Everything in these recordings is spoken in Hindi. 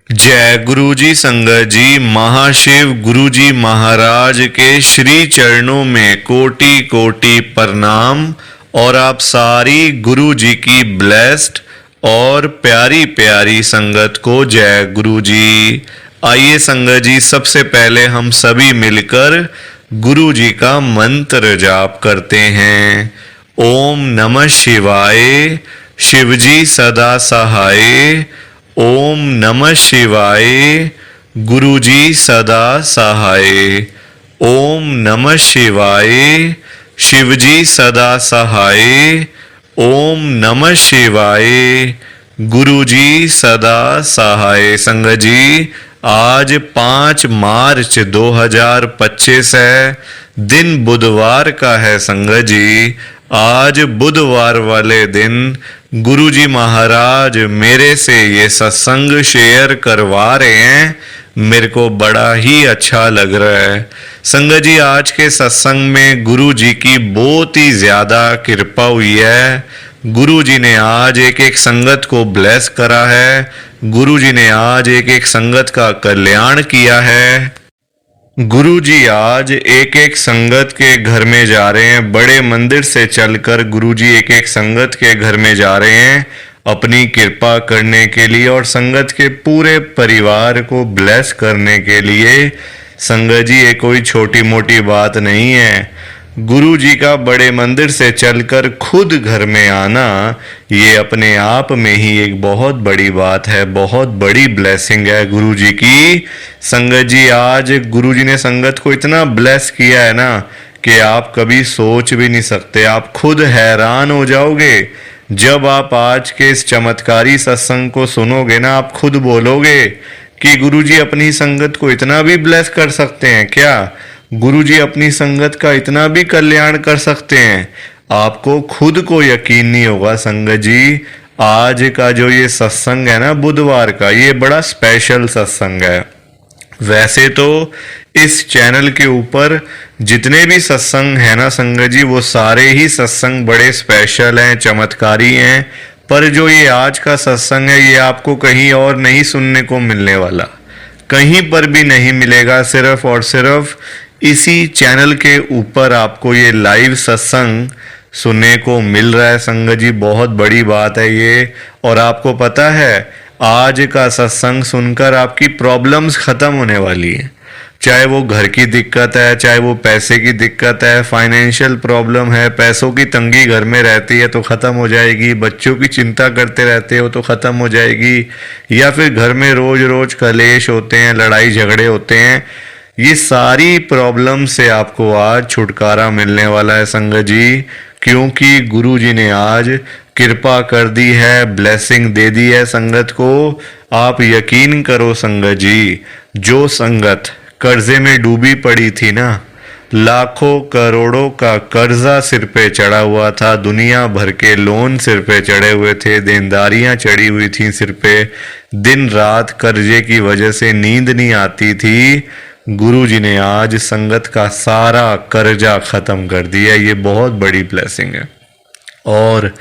जय गुरु जी। संगत जी, महाशिव गुरु जी महाराज के श्री चरणों में कोटि कोटि प्रणाम। और आप सारी गुरु जी की ब्लेस्ड और प्यारी प्यारी संगत को जय गुरु जी। आइए संगत जी, सबसे पहले हम सभी मिलकर गुरु जी का मंत्र जाप करते हैं। ओम नमः शिवाय, शिवजी सदा सहाय। ओम नमः शिवाय, गुरुजी सदा सहाय। ओम नमः शिवाय, शिवजी सदा सहाय। ओम नमः शिवाय, गुरुजी सदा सहाय। संगत जी, आज 5 मार्च 2025 है, दिन बुधवार का है। संगत जी, आज बुधवार वाले दिन गुरु जी महाराज मेरे से ये सत्संग शेयर करवा रहे हैं। मेरे को बड़ा ही अच्छा लग रहा है। संगत जी, आज के सत्संग में गुरु जी की बहुत ही ज्यादा कृपा हुई है। गुरु जी ने आज एक एक संगत को ब्लेस करा है। गुरु जी ने आज एक एक संगत का कल्याण किया है। गुरु जी आज एक एक संगत के घर में जा रहे हैं। बड़े मंदिर से चलकर गुरु जी एक एक संगत के घर में जा रहे हैं अपनी कृपा करने के लिए और संगत के पूरे परिवार को ब्लेस करने के लिए। संगत जी, ये कोई छोटी मोटी बात नहीं है। गुरु जी का बड़े मंदिर से चलकर खुद घर में आना, ये अपने आप में ही एक बहुत बड़ी बात है, बहुत बड़ी ब्लेसिंग है गुरु जी की। संगत जी, आज गुरु जी ने संगत को इतना ब्लेस किया है ना कि आप कभी सोच भी नहीं सकते। आप खुद हैरान हो जाओगे जब आप आज के इस चमत्कारी सत्संग को सुनोगे ना। आप खुद बोलोगे कि गुरु जी अपनी संगत को इतना भी ब्लेस कर सकते हैं क्या? गुरु जी अपनी संगत का इतना भी कल्याण कर सकते हैं? आपको खुद को यकीन नहीं होगा। संगत जी, आज का जो ये सत्संग है ना बुधवार का, ये बड़ा स्पेशल सत्संग है। वैसे तो इस चैनल के ऊपर जितने भी सत्संग है ना संगत जी, वो सारे ही सत्संग बड़े स्पेशल हैं, चमत्कारी हैं। पर जो ये आज का सत्संग है, ये आपको कहीं और नहीं सुनने को मिलने वाला, कहीं पर भी नहीं मिलेगा। सिर्फ और सिर्फ इसी चैनल के ऊपर आपको ये लाइव सत्संग सुनने को मिल रहा है। संगत जी, बहुत बड़ी बात है ये। और आपको पता है, आज का सत्संग सुनकर आपकी प्रॉब्लम्स खत्म होने वाली है। चाहे वो घर की दिक्कत है, चाहे वो पैसे की दिक्कत है, फाइनेंशियल प्रॉब्लम है, पैसों की तंगी घर में रहती है तो खत्म हो जाएगी। बच्चों की चिंता करते रहते हो तो खत्म हो जाएगी। या फिर घर में रोज रोज कलेश होते हैं, लड़ाई झगड़े होते हैं, ये सारी प्रॉब्लम से आपको आज छुटकारा मिलने वाला है संगत जी। क्योंकि गुरु जी ने आज कृपा कर दी है, ब्लेसिंग दे दी है संगत को। आप यकीन करो संगत जी, जो संगत कर्जे में डूबी पड़ी थी ना, लाखों करोड़ों का कर्जा सिर पे चढ़ा हुआ था, दुनिया भर के लोन सिर पे चढ़े हुए थे, देनदारियां चढ़ी हुई थी सिर पे, दिन रात कर्जे की वजह से नींद नहीं आती थी। गुरु जी ने आज संगत का सारा कर्जा खत्म कर दिया। ये बहुत बड़ी ब्लेसिंग है। और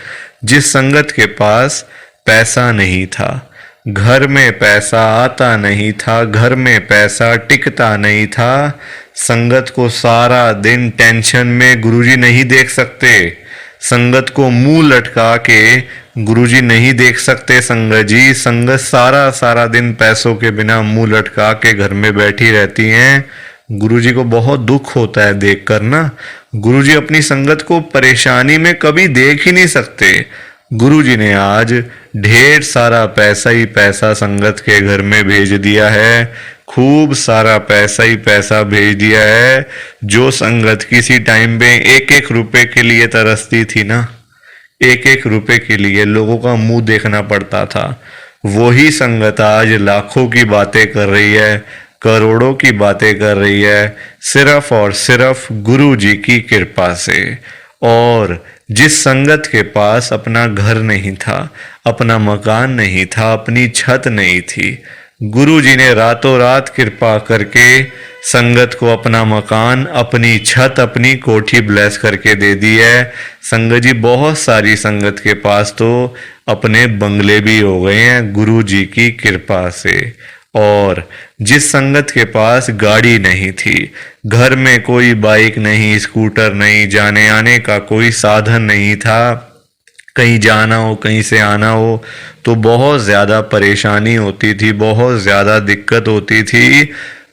जिस संगत के पास पैसा नहीं था, घर में पैसा आता नहीं था, घर में पैसा टिकता नहीं था, संगत को सारा दिन टेंशन में गुरुजी नहीं देख सकते। संगत को मुंह लटका के गुरुजी नहीं देख सकते। संगत जी, संगत सारा सारा दिन पैसों के बिना मुंह लटका के घर में बैठी रहती हैं। गुरुजी को बहुत दुख होता है देखकर ना। गुरुजी अपनी संगत को परेशानी में कभी देख ही नहीं सकते। गुरुजी ने आज ढेर सारा पैसा ही पैसा संगत के घर में भेज दिया है। खूब सारा पैसा ही पैसा भेज दिया है। जो संगत किसी टाइम पे एक एक रुपए के लिए तरसती थी ना, एक एक रुपए के लिए लोगों का मुंह देखना पड़ता था, वही संगत आज लाखों की बातें कर रही है, करोड़ों की बातें कर रही है, सिर्फ और सिर्फ गुरु जी की कृपा से। और जिस संगत के पास अपना घर नहीं था, अपना मकान नहीं था, अपनी छत नहीं थी, गुरु जी ने रातों रात कृपा करके संगत को अपना मकान, अपनी छत, अपनी कोठी ब्लेस करके दे दी है। संगत जी, बहुत सारी संगत के पास तो अपने बंगले भी हो गए हैं गुरु जी की कृपा से। और जिस संगत के पास गाड़ी नहीं थी, घर में कोई बाइक नहीं, स्कूटर नहीं, जाने आने का कोई साधन नहीं था, कहीं जाना हो कहीं से आना हो तो बहुत ज़्यादा परेशानी होती थी, बहुत ज़्यादा दिक्कत होती थी,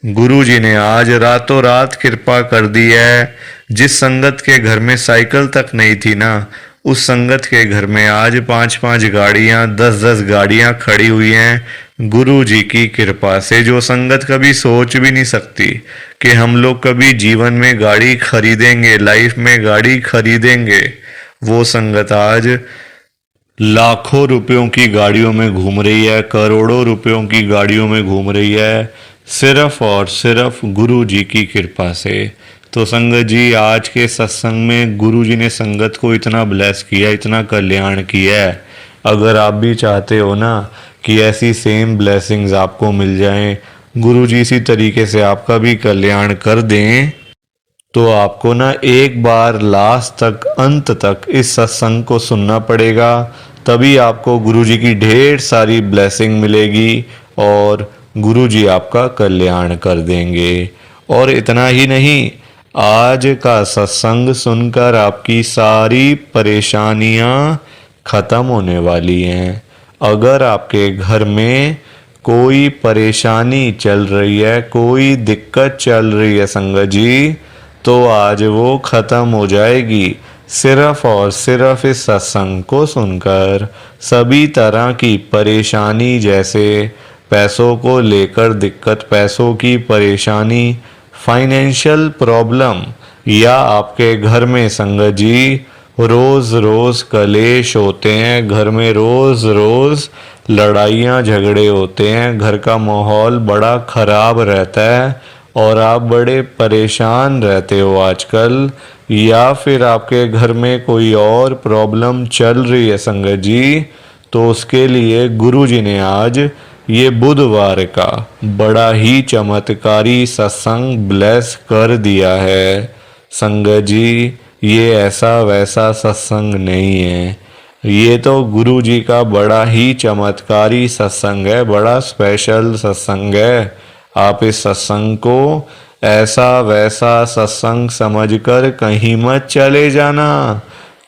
गुरु जी ने आज रातों रात कृपा कर दी है। जिस संगत के घर में साइकिल तक नहीं थी ना, उस संगत के घर में आज 5-5 गाड़ियां, 10-10 गाड़ियां खड़ी हुई हैं गुरु जी की कृपा से। जो संगत कभी सोच भी नहीं सकती कि हम लोग कभी जीवन में गाड़ी खरीदेंगे, लाइफ में गाड़ी खरीदेंगे, वो संगत आज लाखों रुपयों की गाड़ियों में घूम रही है, करोड़ों रुपयों की गाड़ियों में घूम रही है, सिर्फ और सिर्फ गुरु जी की कृपा से। तो संगत जी, आज के सत्संग में गुरु जी ने संगत को इतना ब्लेस किया, इतना कल्याण किया है। अगर आप भी चाहते हो ना कि ऐसी सेम ब्लेसिंग्स आपको मिल जाएं, गुरु जी इसी तरीके से आपका भी कल्याण कर दें, तो आपको ना एक बार लास्ट तक, अंत तक इस सत्संग को सुनना पड़ेगा। तभी आपको गुरु जी की ढेर सारी ब्लेसिंग मिलेगी और गुरु जी आपका कल्याण कर देंगे। और इतना ही नहीं, आज का सत्संग सुनकर आपकी सारी परेशानियां खत्म होने वाली हैं। अगर आपके घर में कोई परेशानी चल रही है, कोई दिक्कत चल रही है संगत जी, तो आज वो खत्म हो जाएगी सिर्फ और सिर्फ इस सत्संग को सुनकर। सभी तरह की परेशानी, जैसे पैसों को लेकर दिक्कत, पैसों की परेशानी, फाइनेंशियल प्रॉब्लम, या आपके घर में संगत जी रोज रोज कलेश होते हैं, घर में रोज रोज लड़ाइयाँ झगड़े होते हैं, घर का माहौल बड़ा खराब रहता है और आप बड़े परेशान रहते हो आजकल, या फिर आपके घर में कोई और प्रॉब्लम चल रही है संगत जी, तो उसके लिए गुरु जी ने आज ये बुधवार का बड़ा ही चमत्कारी सत्संग ब्लेस कर दिया है। संगत जी, ये ऐसा वैसा सत्संग नहीं है, ये तो गुरु जी का बड़ा ही चमत्कारी सत्संग है, बड़ा स्पेशल सत्संग है। आप इस सत्संग को ऐसा वैसा सत्संग समझकर कहीं मत चले जाना,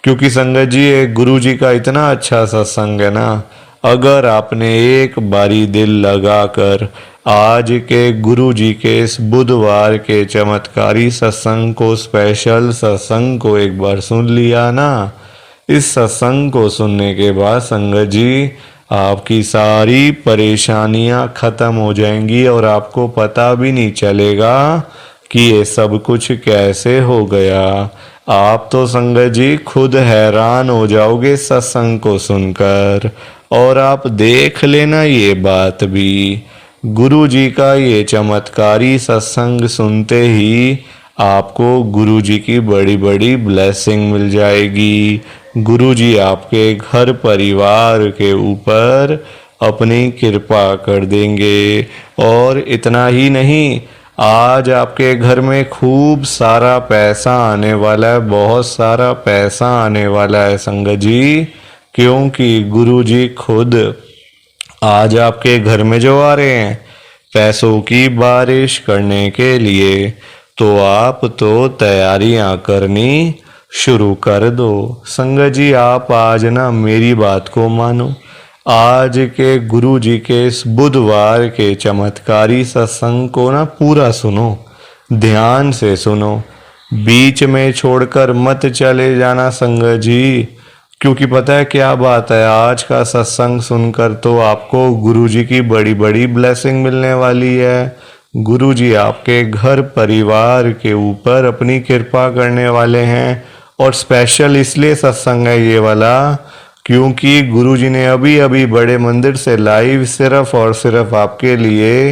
क्योंकि संगत जी ये गुरु जी का इतना अच्छा सत्संग है ना। अगर आपने एक बारी दिल लगाकर आज के गुरु जी के इस बुधवार के चमत्कारी सत्संग को, स्पेशल सत्संग को एक बार सुन लिया ना, इस सत्संग को सुनने के बाद संगत जी आपकी सारी परेशानियां खत्म हो जाएंगी और आपको पता भी नहीं चलेगा कि ये सब कुछ कैसे हो गया। आप तो संगत जी खुद हैरान हो जाओगे सत्संग को सुनकर। और आप देख लेना ये बात भी, गुरु जी का ये चमत्कारी सत्संग सुनते ही आपको गुरु जी की बड़ी बड़ी ब्लेसिंग मिल जाएगी। गुरु जी आपके घर परिवार के ऊपर अपनी कृपा कर देंगे। और इतना ही नहीं, आज आपके घर में खूब सारा पैसा आने वाला है, बहुत सारा पैसा आने वाला है संगत जी, क्योंकि गुरु जी खुद आज आपके घर में जो आ रहे हैं पैसों की बारिश करने के लिए, तो आप तो तैयारियां करनी शुरू कर दो। संगत जी, आप आज ना मेरी बात को मानो, आज के गुरु जी के इस बुधवार के चमत्कारी सत्संग को ना पूरा सुनो, ध्यान से सुनो, बीच में छोड़कर मत चले जाना संगत जी, क्योंकि पता है क्या बात है, आज का सत्संग सुनकर तो आपको गुरु जी की बड़ी बड़ी ब्लेसिंग मिलने वाली है। गुरु जी आपके घर परिवार के ऊपर अपनी कृपा करने वाले हैं। और स्पेशल इसलिए सत्संग है ये वाला, क्योंकि गुरु जी ने अभी अभी बड़े मंदिर से लाइव सिर्फ और सिर्फ आपके लिए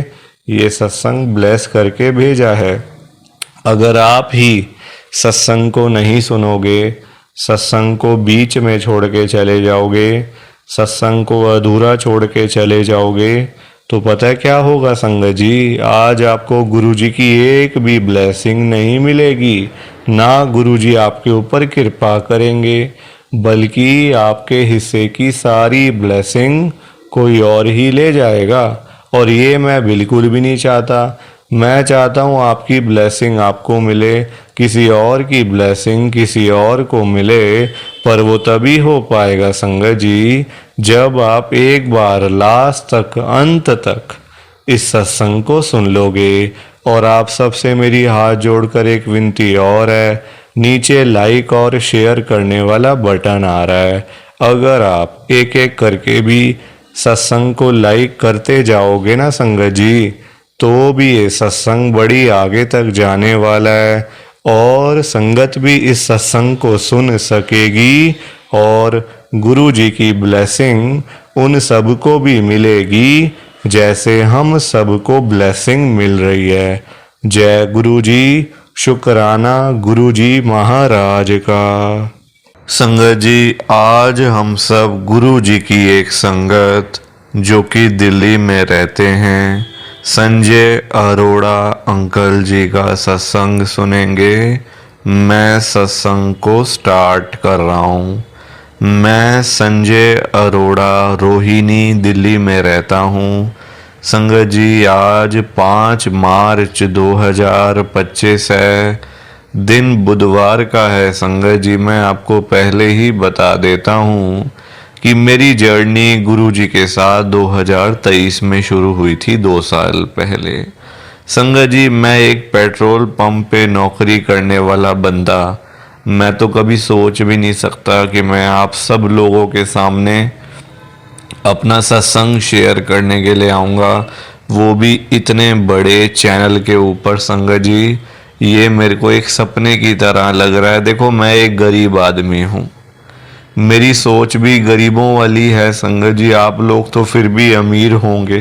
ये सत्संग ब्लेस करके भेजा है। अगर आप ही सत्संग को नहीं सुनोगे, सत्संग को बीच में छोड़ के चले जाओगे, सत्संग को अधूरा छोड़ के चले जाओगे, तो पता है क्या होगा संगत जी, आज आपको गुरु जी की एक भी ब्लेसिंग नहीं मिलेगी, ना गुरु जी आपके ऊपर कृपा करेंगे, बल्कि आपके हिस्से की सारी ब्लेसिंग कोई और ही ले जाएगा। और ये मैं बिल्कुल भी नहीं चाहता। मैं चाहता हूँ आपकी ब्लेसिंग आपको मिले, किसी और की ब्लेसिंग किसी और को मिले। पर वो तभी हो पाएगा संगत जी, जब आप एक बार लास्ट तक, अंत तक इस सत्संग को सुन लोगे। और आप सबसे मेरी हाथ जोड़कर एक विनती और है, नीचे लाइक और शेयर करने वाला बटन आ रहा है। अगर आप एक एक करके भी सत्संग को लाइक करते जाओगे ना संगत जी, तो भी ये सत्संग बड़ी आगे तक जाने वाला है और संगत भी इस सत्संग को सुन सकेगी और गुरु जी की ब्लेसिंग उन सबको भी मिलेगी जैसे हम सबको ब्लेसिंग मिल रही है। जय गुरु जी। शुक्राना गुरु जी महाराज का। संगत जी, आज हम सब गुरु जी की एक संगत जो कि दिल्ली में रहते हैं, संजय अरोड़ा अंकल जी का सत्संग सुनेंगे। मैं सत्संग को स्टार्ट कर रहा हूँ। मैं संजय अरोड़ा, रोहिणी, दिल्ली में रहता हूँ। संगत जी, आज 5 मार्च 2025 है, दिन बुधवार का है। संगत जी, मैं आपको पहले ही बता देता हूँ कि मेरी जर्नी गुरु जी के साथ 2023 में शुरू हुई थी, 2 साल पहले। संगत जी, मैं एक पेट्रोल पंप पे नौकरी करने वाला बंदा, मैं तो कभी सोच भी नहीं सकता कि मैं आप सब लोगों के सामने अपना सत्संग शेयर करने के लिए आऊँगा, वो भी इतने बड़े चैनल के ऊपर। संगत जी, ये मेरे को एक सपने की तरह लग रहा है। देखो, मैं एक गरीब आदमी हूँ, मेरी सोच भी गरीबों वाली है। संगत जी, आप लोग तो फिर भी अमीर होंगे,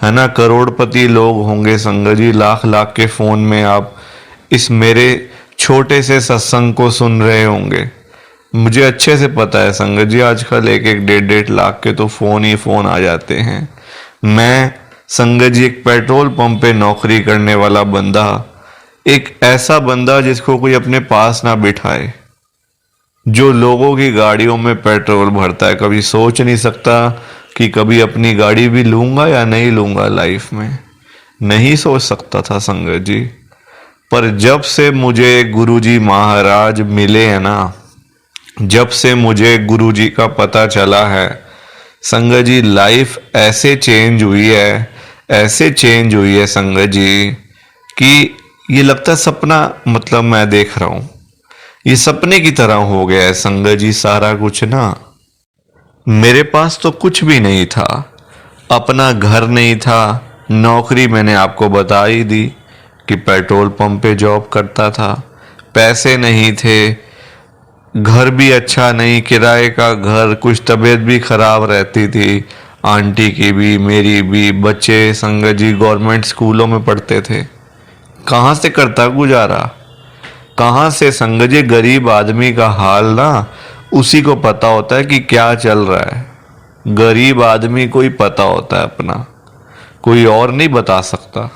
है ना, करोड़पति लोग होंगे। संगत जी, लाख लाख के फ़ोन में आप इस मेरे छोटे से सत्संग को सुन रहे होंगे। मुझे अच्छे से पता है संगत जी, आजकल 1-1, 1.5 लाख के तो फ़ोन ही फ़ोन आ जाते हैं। मैं संगत जी एक पेट्रोल पंप पे नौकरी करने वाला बंदा, एक ऐसा बंदा जिसको कोई अपने पास ना बिठाए, जो लोगों की गाड़ियों में पेट्रोल भरता है। कभी सोच नहीं सकता कि कभी अपनी गाड़ी भी लूँगा या नहीं लूँगा लाइफ में, नहीं सोच सकता था संगत जी। पर जब से मुझे गुरुजी महाराज मिले हैं ना, जब से मुझे गुरु जी का पता चला है संगत जी, लाइफ ऐसे चेंज हुई है, ऐसे चेंज हुई है संगत जी कि ये लगता है सपना, मतलब मैं देख रहा हूँ, ये सपने की तरह हो गया है संगत जी सारा कुछ ना। मेरे पास तो कुछ भी नहीं था, अपना घर नहीं था, नौकरी मैंने आपको बता ही दी कि पेट्रोल पंप पे जॉब करता था, पैसे नहीं थे, घर भी अच्छा नहीं, किराए का घर, कुछ तबीयत भी खराब रहती थी, आंटी की भी मेरी भी। बच्चे संगत जी गवर्नमेंट स्कूलों में पढ़ते थे, कहाँ से करता गुजारा, कहाँ से। संगत जी, गरीब आदमी का हाल ना उसी को पता होता है कि क्या चल रहा है। गरीब आदमी को ही पता होता है अपना, कोई और नहीं बता सकता।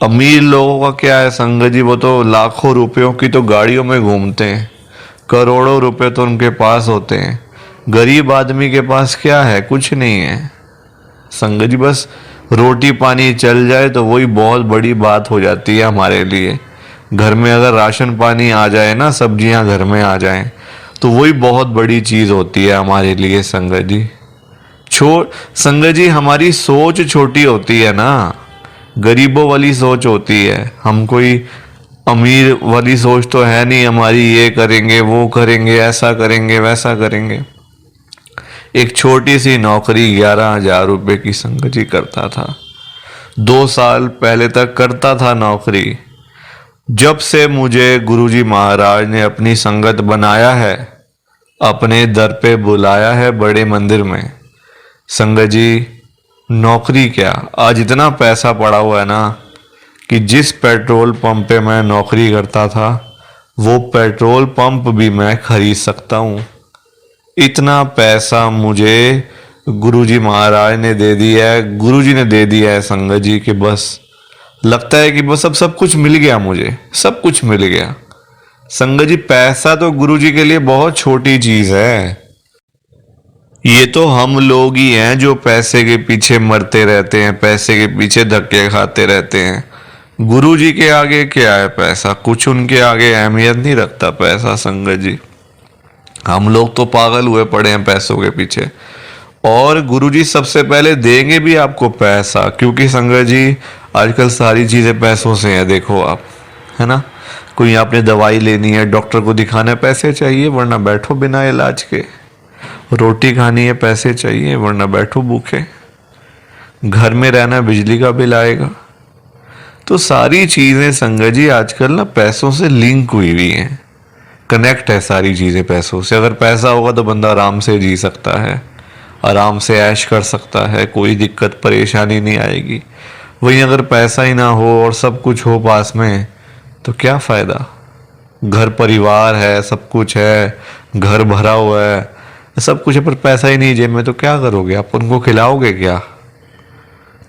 अमीर लोगों का क्या है संगत जी, वो तो लाखों रुपयों की तो गाड़ियों में घूमते हैं, करोड़ों रुपए तो उनके पास होते हैं। गरीब आदमी के पास क्या है, कुछ नहीं है संगत जी, बस रोटी पानी चल जाए तो वही बहुत बड़ी बात हो जाती है हमारे लिए। घर में अगर राशन पानी आ जाए ना, सब्जियां घर में आ जाएं, तो वही बहुत बड़ी चीज़ होती है हमारे लिए संगत जी। संगत जी, हमारी सोच छोटी होती है ना, गरीबों वाली सोच होती है। हम कोई अमीर वाली सोच तो है नहीं हमारी, ये करेंगे वो करेंगे, ऐसा करेंगे वैसा करेंगे। एक छोटी सी नौकरी 11,000 रुपये की संगत जी करता था, 2 साल पहले तक करता था नौकरी। जब से मुझे गुरुजी महाराज ने अपनी संगत बनाया है, अपने दर पे बुलाया है बड़े मंदिर में, संगत जी नौकरी क्या, आज इतना पैसा पड़ा हुआ है ना कि जिस पेट्रोल पंप पे मैं नौकरी करता था, वो पेट्रोल पंप भी मैं खरीद सकता हूँ। इतना पैसा मुझे गुरुजी महाराज ने दे दिया है, गुरुजी ने दे दिया है संगत जी, कि बस लगता है कि बस अब सब कुछ मिल गया, मुझे सब कुछ मिल गया। संगत जी पैसा तो गुरुजी के लिए बहुत छोटी चीज है। ये तो हम लोग ही हैं जो पैसे के पीछे मरते रहते हैं, पैसे के पीछे धक्के खाते रहते हैं। गुरुजी के आगे क्या है पैसा, कुछ उनके आगे अहमियत नहीं रखता पैसा संगत जी। हम लोग तो पागल हुए पड़े हैं पैसों के पीछे। और गुरुजी सबसे पहले देंगे भी आपको पैसा, क्योंकि संगत जी आजकल सारी चीजें पैसों से हैं। देखो आप, है ना, कोई आपने दवाई लेनी है, डॉक्टर को दिखाना है, पैसे चाहिए, वरना बैठो बिना इलाज के। रोटी खानी है, पैसे चाहिए, वरना बैठो भूखे। घर में रहना, बिजली का बिल आएगा। तो सारी चीजें संगत जी आजकल ना पैसों से लिंक हुई हुई हैं, कनेक्ट है सारी चीजें पैसों से। अगर पैसा होगा तो बंदा आराम से जी सकता है, आराम से ऐश कर सकता है, कोई दिक्कत परेशानी नहीं आएगी। वहीं अगर पैसा ही ना हो और सब कुछ हो पास में तो क्या फायदा। घर परिवार है, सब कुछ है, घर भरा हुआ है, सब कुछ है, पर पैसा ही नहीं जेब में, तो क्या करोगे आप, उनको खिलाओगे क्या।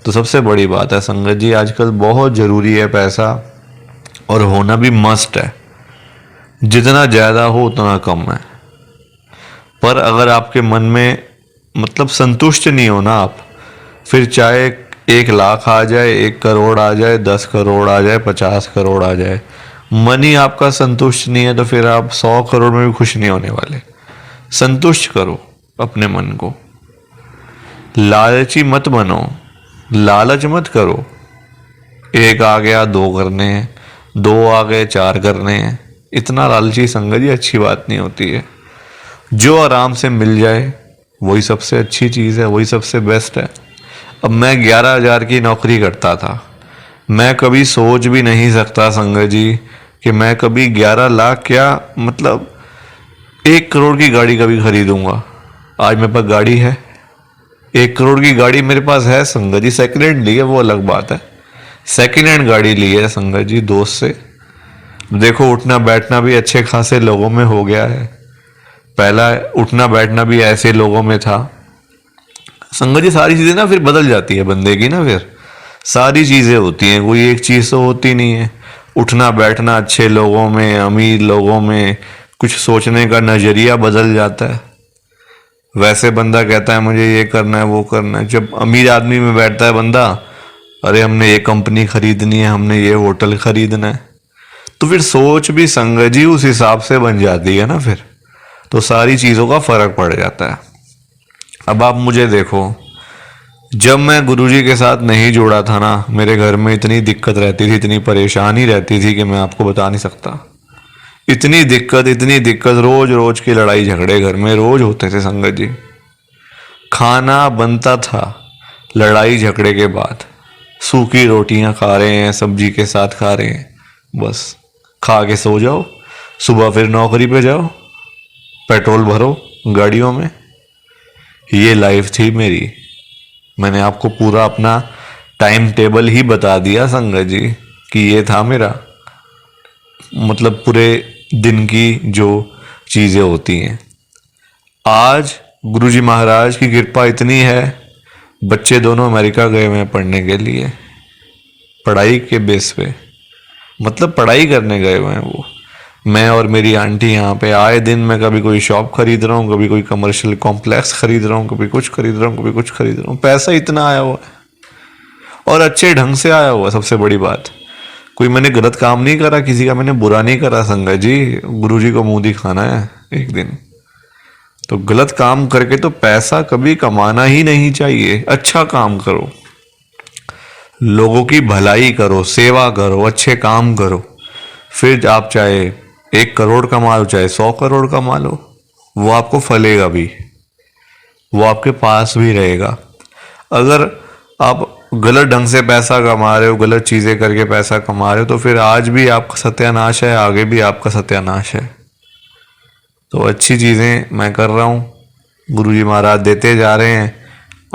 तो सबसे बड़ी बात है संगत जी, आजकल बहुत जरूरी है पैसा, और होना भी मस्ट है। जितना ज्यादा हो उतना कम है। पर अगर आपके मन में मतलब संतुष्ट नहीं हो ना आप, फिर चाहे 1 लाख आ जाए, 1 करोड़ आ जाए, 10 करोड़ आ जाए, 50 करोड़ आ जाए, मन ही आपका संतुष्ट नहीं है तो फिर आप 100 करोड़ में भी खुश नहीं होने वाले। संतुष्ट करो अपने मन को, लालची मत बनो, लालच मत करो। 1 आ गया 2 करने हैं, 2 आ गए 4 करने हैं, इतना लालची संगत जी अच्छी बात नहीं होती है। जो आराम से मिल जाए वही सबसे अच्छी चीज़ है, वही सबसे बेस्ट है। अब मैं 11,000 की नौकरी करता था, मैं कभी सोच भी नहीं सकता संगत जी कि मैं कभी 11 लाख क्या मतलब 1 करोड़ की गाड़ी कभी खरीदूंगा। आज मेरे पास गाड़ी है, 1 करोड़ की गाड़ी मेरे पास है संगत जी। सेकेंड हैंड ली है वो अलग बात है, सेकेंड हैंड गाड़ी ली है संगत जी दोस्त से। देखो उठना बैठना भी अच्छे खासे लोगों में हो गया है, पहला उठना बैठना भी ऐसे लोगों में था संगत जी। सारी चीजें ना फिर बदल जाती है बंदे की ना, फिर सारी चीजें होती हैं, कोई एक चीज तो होती नहीं है। उठना बैठना अच्छे लोगों में, अमीर लोगों में, कुछ सोचने का नजरिया बदल जाता है। वैसे बंदा कहता है मुझे ये करना है वो करना है, जब अमीर आदमी में बैठता है बंदा, अरे हमने ये कंपनी खरीदनी है, हमने ये होटल खरीदना है, तो फिर सोच भी संगत जी उस हिसाब से बन जाती है ना फिर, तो सारी चीजों का फर्क पड़ जाता है। अब आप मुझे देखो, जब मैं गुरुजी के साथ नहीं जुड़ा था ना, मेरे घर में इतनी दिक्कत रहती थी, इतनी परेशानी रहती थी कि मैं आपको बता नहीं सकता। इतनी दिक्कत, रोज रोज की लड़ाई झगड़े घर में रोज होते थे संगत जी। खाना बनता था लड़ाई झगड़े के बाद, सूखी रोटियां खा रहे हैं, सब्जी के साथ खा रहे हैं, बस खा के सो जाओ, सुबह फिर नौकरी पे जाओ, पेट्रोल भरो गाड़ियों में। ये लाइफ थी मेरी। मैंने आपको पूरा अपना टाइम टेबल ही बता दिया संगत जी कि ये था मेरा, मतलब पूरे दिन की जो चीजें होती हैं। आज गुरुजी महाराज की कृपा इतनी है, बच्चे दोनों अमेरिका गए हुए हैं पढ़ने के लिए, पढ़ाई के बेस पे, मतलब पढ़ाई करने गए हुए हैं वो। मैं और मेरी आंटी यहाँ पे आए दिन मैं कभी कोई शॉप खरीद रहा हूँ, कभी कोई कमर्शियल कॉम्प्लेक्स खरीद रहा हूँ, कभी कुछ खरीद रहा हूँ, कभी कुछ खरीद रहा हूँ। पैसा इतना आया हुआ है और अच्छे ढंग से आया हुआ है। सबसे बड़ी बात, कोई मैंने गलत काम नहीं करा, किसी का मैंने बुरा नहीं करा संगत जी। गुरुजी को मुंह दिखाना है एक दिन, तो गलत काम करके तो पैसा कभी कमाना ही नहीं चाहिए। अच्छा काम करो, लोगों की भलाई करो, सेवा करो, अच्छे काम करो, फिर आप चाहे 1 करोड़ कमा लो, चाहे 100 करोड़ कमा लो, वो आपको फलेगा भी, वो आपके पास भी रहेगा। अगर आप गलत ढंग से पैसा कमा रहे हो, गलत चीजें करके पैसा कमा रहे हो, तो फिर आज भी आपका सत्यानाश है, आगे भी आपका सत्यानाश है। तो अच्छी चीजें मैं कर रहा हूँ, गुरुजी महाराज देते जा रहे हैं,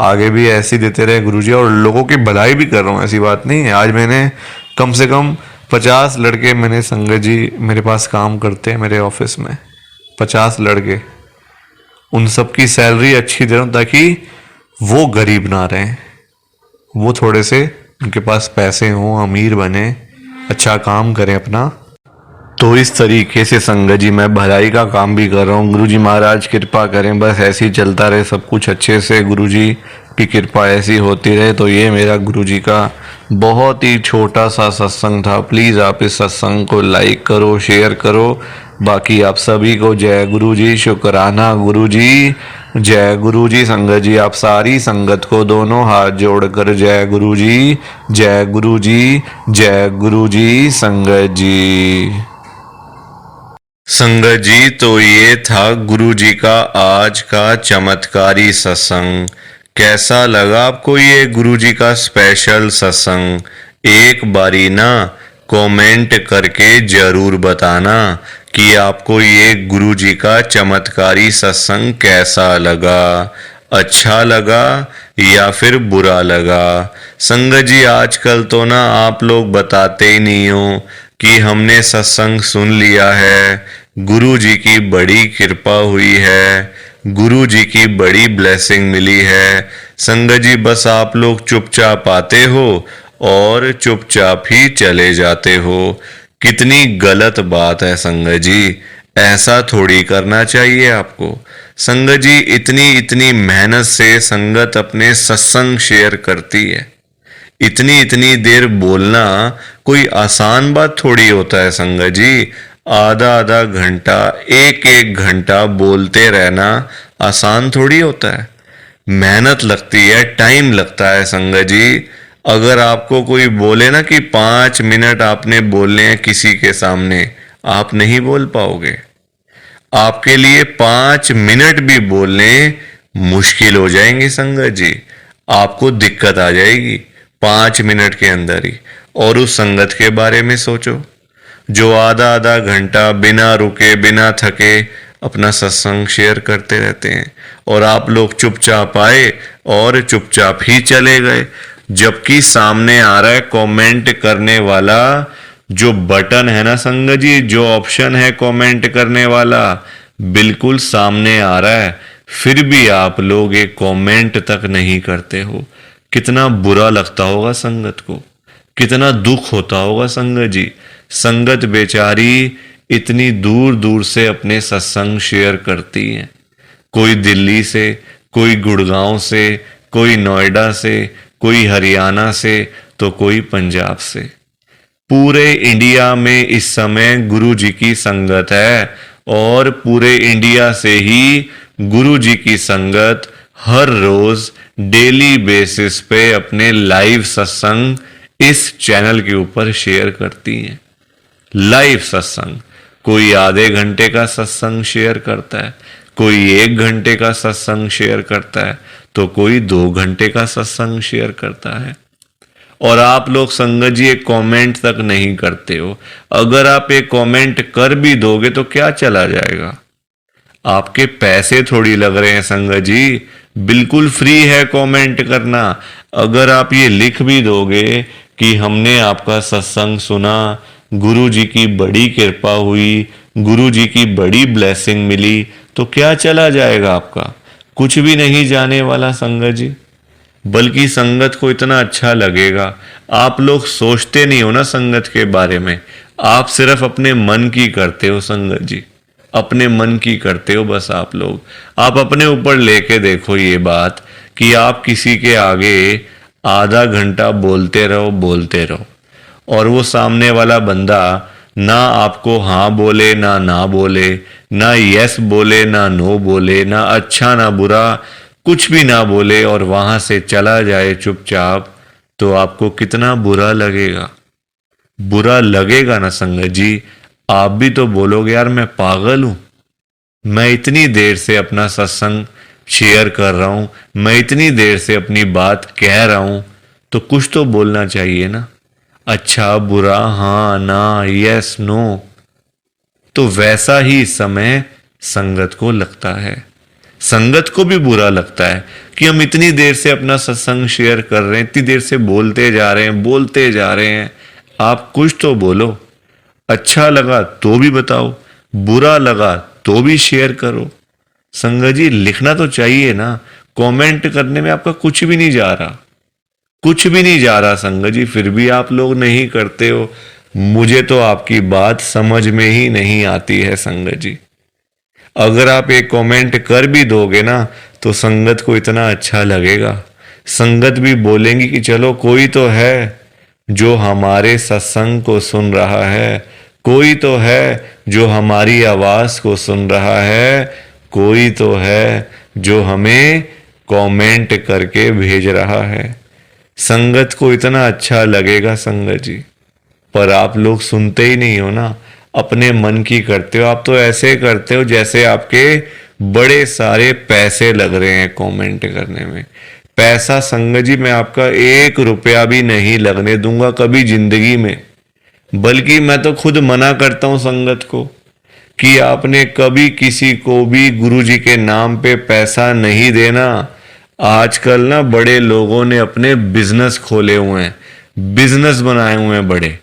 आगे भी ऐसी देते रहे गुरुजी, और लोगों की भलाई भी कर रहा हूँ, ऐसी बात नहीं है। आज मैंने कम से कम 50 लड़के, मैंने संगत जी मेरे पास काम करते हैं मेरे ऑफिस में, 50 लड़के, उन सब की सैलरी अच्छी दे रहा हूँ ताकि वो गरीब ना रहें, वो थोड़े से उनके पास पैसे हों, अमीर बने, अच्छा काम करें अपना। तो इस तरीके से संगत जी मैं भलाई का काम भी कर रहा हूँ। गुरु जी महाराज कृपा करें, बस ऐसे ही चलता रहे सब कुछ अच्छे से, गुरु जी की कृपा ऐसी होती रहे। तो ये मेरा गुरु जी का बहुत ही छोटा सा सत्संग था। प्लीज़ आप इस सत्संग को लाइक करो, शेयर करो। बाकी आप सभी को जय गुरु जी, शुक्राना गुरु जी, जय गुरु जी। संगत जी आप सारी संगत को दोनों हाथ जोड़कर जय गुरु जी, जय गुरु जी, जय गुरु जी। संगत जी, संगत जी तो ये था गुरु जी का आज का चमत्कारी सत्संग। कैसा लगा आपको ये गुरु जी का स्पेशल सत्संग? एक बारी ना कमेंट करके जरूर बताना कि आपको ये गुरु जी का चमत्कारी सत्संग कैसा लगा, अच्छा लगा या फिर बुरा लगा। संगत जी आजकल तो ना आप लोग बताते ही नहीं हो कि हमने सत्संग सुन लिया है, गुरु जी की बड़ी कृपा हुई है, गुरु जी की बड़ी ब्लेसिंग मिली है। संगत जी बस आप लोग चुपचाप आते हो और चुपचाप ही चले जाते हो। कितनी गलत बात है संगत जी, ऐसा थोड़ी करना चाहिए आपको। संगत जी इतनी इतनी मेहनत से संगत अपने सत्संग शेयर करती है, इतनी इतनी देर बोलना कोई आसान बात थोड़ी होता है संगत जी। आधा आधा घंटा, एक एक घंटा बोलते रहना आसान थोड़ी होता है। मेहनत लगती है, टाइम लगता है संगत जी। अगर आपको कोई बोले ना कि 5 मिनट आपने बोलने हैं किसी के सामने, आप नहीं बोल पाओगे। आपके लिए 5 मिनट भी बोलने मुश्किल हो जाएंगे संगत जी। आपको दिक्कत आ जाएगी 5 मिनट के अंदर ही। और उस संगत के बारे में सोचो जो आधा आधा घंटा बिना रुके बिना थके अपना सत्संग शेयर करते रहते हैं, और आप लोग चुपचाप आए और चुपचाप ही चले गए। जबकि सामने आ रहा है कमेंट करने वाला जो बटन है ना संगत जी, जो ऑप्शन है कमेंट करने वाला, बिल्कुल सामने आ रहा है, फिर भी आप लोग एक कमेंट तक नहीं करते हो। कितना बुरा लगता होगा संगत को, कितना दुख होता होगा संगत जी। संगत बेचारी इतनी दूर दूर से अपने सत्संग शेयर करती है, कोई दिल्ली से, कोई गुड़गांव से, कोई नोएडा से, कोई हरियाणा से, तो कोई पंजाब से। पूरे इंडिया में इस समय गुरु जी की संगत है, और पूरे इंडिया से ही गुरु जी की संगत हर रोज डेली बेसिस पे अपने लाइव सत्संग इस चैनल के ऊपर शेयर करती हैं। लाइव सत्संग, कोई आधे घंटे का सत्संग शेयर करता है, कोई 1 घंटे का सत्संग शेयर करता है, तो कोई 2 घंटे का सत्संग शेयर करता है। और आप लोग संगत जी एक कमेंट तक नहीं करते हो। अगर आप एक कमेंट कर भी दोगे तो क्या चला जाएगा? आपके पैसे थोड़ी लग रहे हैं संगत जी, बिल्कुल फ्री है कमेंट करना। अगर आप ये लिख भी दोगे कि हमने आपका सत्संग सुना, गुरु जी की बड़ी कृपा हुई, गुरु जी की बड़ी ब्लेसिंग मिली, तो क्या चला जाएगा आपका? कुछ भी नहीं जाने वाला संगत जी। बल्कि संगत को इतना अच्छा लगेगा। आप लोग सोचते नहीं हो ना संगत के बारे में, आप सिर्फ अपने मन की करते हो संगत जी, अपने मन की करते हो बस। आप लोग आप अपने ऊपर लेके देखो ये बात कि आप किसी के आगे आधा घंटा बोलते रहो बोलते रहो, और वो सामने वाला बंदा ना आपको हाँ बोले ना बोले, ना यस बोले ना नो बोले, ना अच्छा ना बुरा, कुछ भी ना बोले, और वहां से चला जाए चुपचाप, तो आपको कितना बुरा लगेगा? बुरा लगेगा ना संगत जी। आप भी तो बोलोगे यार मैं पागल हूं, मैं इतनी देर से अपना सत्संग शेयर कर रहा हूं, मैं इतनी देर से अपनी बात कह रहा हूं, तो कुछ तो बोलना चाहिए ना, अच्छा बुरा, हाँ ना, यस नो। तो वैसा ही इस समय संगत को लगता है। संगत को भी बुरा लगता है कि हम इतनी देर से अपना सत्संग शेयर कर रहे हैं, इतनी देर से बोलते जा रहे हैं बोलते जा रहे हैं। आप कुछ तो बोलो, अच्छा लगा तो भी बताओ, बुरा लगा तो भी शेयर करो। संगत जी लिखना तो चाहिए ना, कमेंट करने में आपका कुछ भी नहीं जा रहा, कुछ भी नहीं जा रहा संगत जी, फिर भी आप लोग नहीं करते हो। मुझे तो आपकी बात समझ में ही नहीं आती है संगत जी। अगर आप एक कमेंट कर भी दोगे ना तो संगत को इतना अच्छा लगेगा, संगत भी बोलेंगी कि चलो कोई तो है जो हमारे सत्संग को सुन रहा है, कोई तो है जो हमारी आवाज को सुन रहा है, कोई तो है जो हमें कमेंट करके भेज रहा है। संगत को इतना अच्छा लगेगा संगत जी, पर आप लोग सुनते ही नहीं हो ना, अपने मन की करते हो। आप तो ऐसे करते हो जैसे आपके बड़े सारे पैसे लग रहे हैं कमेंट करने में। पैसा संगत जी मैं आपका 1 रुपया भी नहीं लगने दूंगा कभी जिंदगी में, बल्कि मैं तो खुद मना करता हूं संगत को कि आपने कभी किसी को भी गुरु जी के नाम पे पैसा नहीं देना। आजकल ना बड़े लोगों ने अपने बिजनेस खोले हुए हैं, बिजनेस बनाए हुए हैं बड़े।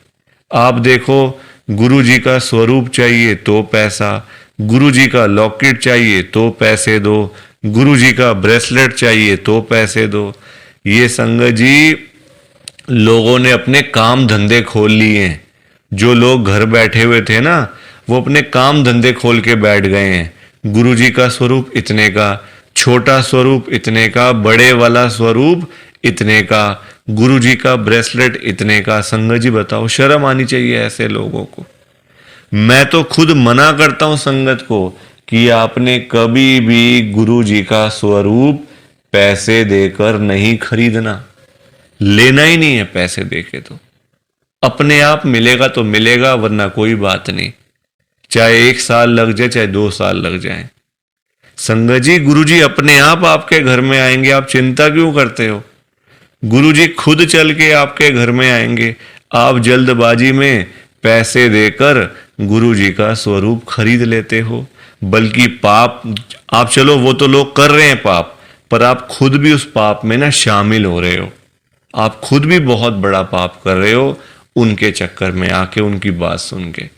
आप देखो, गुरु जी का स्वरूप चाहिए तो पैसा, गुरु जी का लॉकेट चाहिए तो पैसे दो, गुरु जी का ब्रेसलेट चाहिए तो पैसे दो। ये संगत जी लोगों ने अपने काम धंधे खोल लिए हैं। जो लोग घर बैठे हुए थे ना, वो अपने काम धंधे खोल के बैठ गए हैं। गुरु जी का स्वरूप इतने का, छोटा स्वरूप इतने का, बड़े वाला स्वरूप इतने का, गुरु जी का ब्रेसलेट इतने का। संगत जी बताओ, शर्म आनी चाहिए ऐसे लोगों को। मैं तो खुद मना करता हूं संगत को कि आपने कभी भी गुरु जी का स्वरूप पैसे देकर नहीं खरीदना, लेना ही नहीं है पैसे देके। तो अपने आप मिलेगा तो मिलेगा, वरना कोई बात नहीं, चाहे 1 साल लग जाए चाहे 2 साल लग जाए। संगत जी गुरु जी अपने आप आपके घर में आएंगे, आप चिंता क्यों करते हो? गुरु जी खुद चल के आपके घर में आएंगे। आप जल्दबाजी में पैसे देकर गुरु जी का स्वरूप खरीद लेते हो। बल्कि पाप, आप चलो वो तो लोग कर रहे हैं पाप, पर आप खुद भी उस पाप में ना शामिल हो रहे हो। आप खुद भी बहुत बड़ा पाप कर रहे हो उनके चक्कर में आके, उनकी बात सुन के।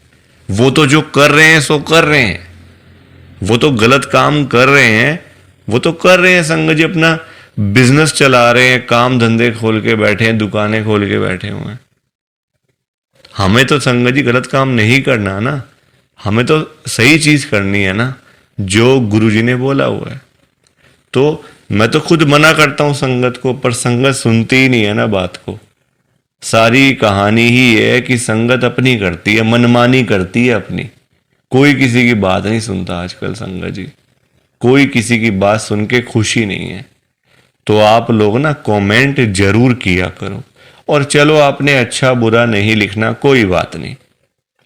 वो तो जो कर रहे हैं सो कर रहे हैं, वो तो गलत काम कर रहे हैं, वो तो कर रहे हैं संगत जी, अपना बिजनेस चला रहे हैं, काम धंधे खोल के बैठे हैं, दुकानें खोल के बैठे हुए हैं। हमें तो संगत जी गलत काम नहीं करना ना, हमें तो सही चीज करनी है ना, जो गुरु जी ने बोला हुआ है। तो मैं तो खुद मना करता हूं संगत को, पर संगत सुनती ही नहीं है ना बात को। सारी कहानी ही है कि संगत अपनी करती है, मनमानी करती है अपनी। कोई किसी की बात नहीं सुनता आजकल संगत जी, कोई किसी की बात सुन के खुशी नहीं है। तो आप लोग ना कमेंट जरूर किया करो। और चलो आपने अच्छा बुरा नहीं लिखना, कोई बात नहीं,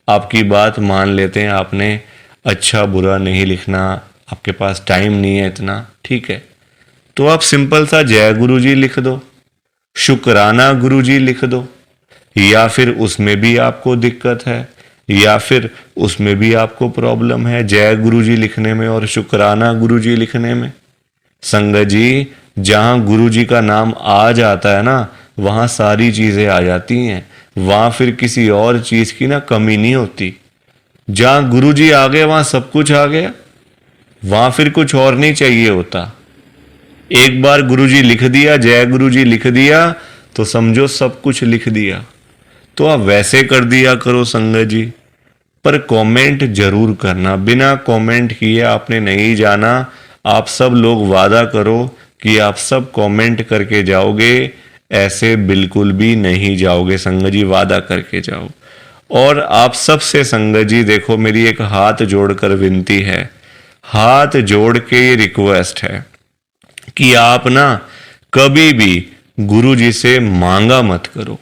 आपकी बात मान लेते हैं। आपने अच्छा बुरा नहीं लिखना, आपके पास टाइम नहीं है इतना, ठीक है, तो आप सिंपल सा जय गुरु जी लिख दो, शुक्राना गुरु जी लिख दो। या फिर उसमें भी आपको दिक्कत है, या फिर उसमें भी आपको प्रॉब्लम है जय गुरु जी लिखने में और शुक्राना गुरु जी लिखने में। संगत जी जहां गुरु जी का नाम आ जाता है ना, वहां सारी चीजें आ जाती हैं, वहां फिर किसी और चीज की ना कमी नहीं होती। जहां गुरु जी आ गए वहां सब कुछ आ गया, वहां फिर कुछ और नहीं चाहिए होता। एक बार गुरु जी लिख दिया, जय गुरु जी लिख दिया, तो समझो सब कुछ लिख दिया। तो आप वैसे कर दिया करो संगत जी, पर कमेंट जरूर करना। बिना कमेंट किए आपने नहीं जाना। आप सब लोग वादा करो कि आप सब कमेंट करके जाओगे, ऐसे बिल्कुल भी नहीं जाओगे संगत जी, वादा करके जाओ। और आप सबसे संगत जी देखो, मेरी एक हाथ जोड़कर विनती है, हाथ जोड़ के ये रिक्वेस्ट है कि आप ना कभी भी गुरु जी से मांगा मत करो।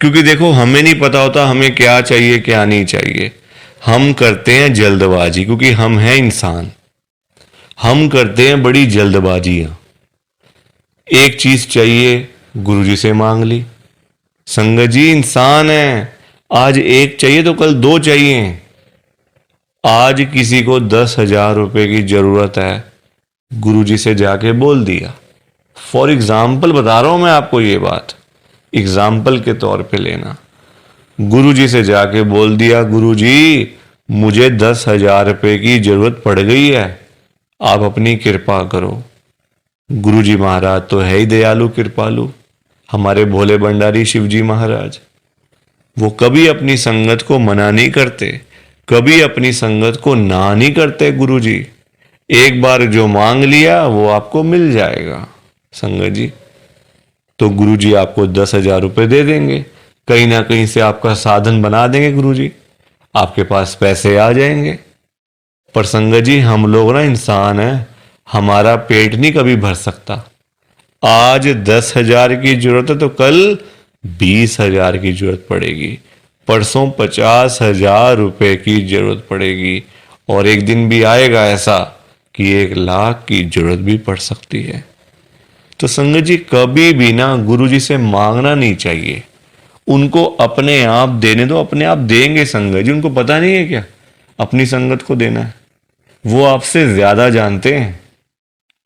क्योंकि देखो हमें नहीं पता होता हमें क्या चाहिए क्या नहीं चाहिए। हम करते हैं जल्दबाजी, क्योंकि हम हैं इंसान, हम करते हैं बड़ी जल्दबाजियां। एक चीज चाहिए गुरु जी से मांग ली। संगत जी इंसान है, आज एक चाहिए तो कल 2 चाहिए। आज किसी को 10,000 रुपए की जरूरत है, गुरु जी से जाके बोल दिया। फॉर एग्जाम्पल बता रहा हूं मैं आपको, ये बात एग्जाम्पल के तौर पे लेना। गुरु जी से जाके बोल दिया, गुरु जी मुझे 10,000 रुपए की जरूरत पड़ गई है, आप अपनी कृपा करो। गुरु जी महाराज तो है ही दयालु कृपालु, हमारे भोले भंडारी शिव जी महाराज। वो कभी अपनी संगत को मना नहीं करते, कभी अपनी संगत को ना नहीं करते गुरुजी। एक बार जो मांग लिया वो आपको मिल जाएगा संगत जी। तो गुरुजी आपको 10,000 रुपये दे देंगे, कहीं ना कहीं से आपका साधन बना देंगे गुरुजी, आपके पास पैसे आ जाएंगे। पर संगत जी हम लोग ना इंसान हैं, हमारा पेट नहीं कभी भर सकता। आज 10,000 की जरूरत है तो कल 20,000 की जरूरत पड़ेगी, परसों 50,000 रुपए की जरूरत पड़ेगी, और एक दिन भी आएगा ऐसा कि 1,00,000 की जरूरत भी पड़ सकती है। तो संगत जी कभी भी ना गुरुजी से मांगना नहीं चाहिए, उनको अपने आप देने दो, अपने आप देंगे संगत जी। उनको पता नहीं है क्या अपनी संगत को देना है? वो आपसे ज्यादा जानते हैं,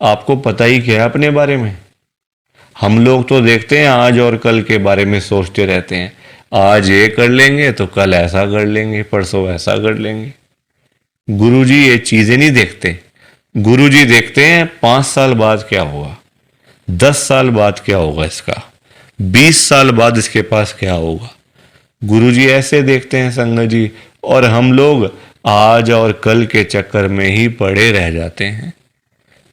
आपको पता ही क्या है अपने बारे में। हम लोग तो देखते हैं आज और कल के बारे में सोचते रहते हैं, आज ये कर लेंगे तो कल ऐसा कर लेंगे, परसों ऐसा कर लेंगे। गुरुजी ये चीजें नहीं देखते। गुरुजी देखते हैं 5 साल बाद क्या होगा, 10 साल बाद क्या होगा इसका, 20 साल बाद इसके पास क्या होगा। गुरुजी ऐसे देखते हैं संगत जी, और हम लोग आज और कल के चक्कर में ही पड़े रह जाते हैं।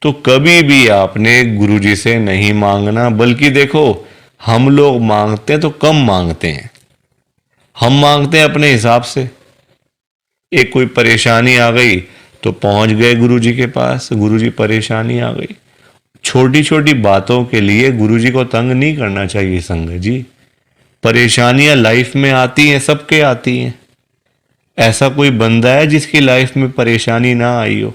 तो कभी भी आपने गुरुजी से नहीं मांगना, बल्कि देखो हम लोग मांगते हैं तो कम मांगते हैं, हम मांगते हैं अपने हिसाब से। एक कोई परेशानी आ गई तो पहुंच गए गुरुजी के पास, गुरुजी परेशानी आ गई। छोटी छोटी बातों के लिए गुरुजी को तंग नहीं करना चाहिए संगत जी। परेशानियां लाइफ में आती हैं, सबके आती हैं। ऐसा कोई बंदा है जिसकी लाइफ में परेशानी ना आई हो?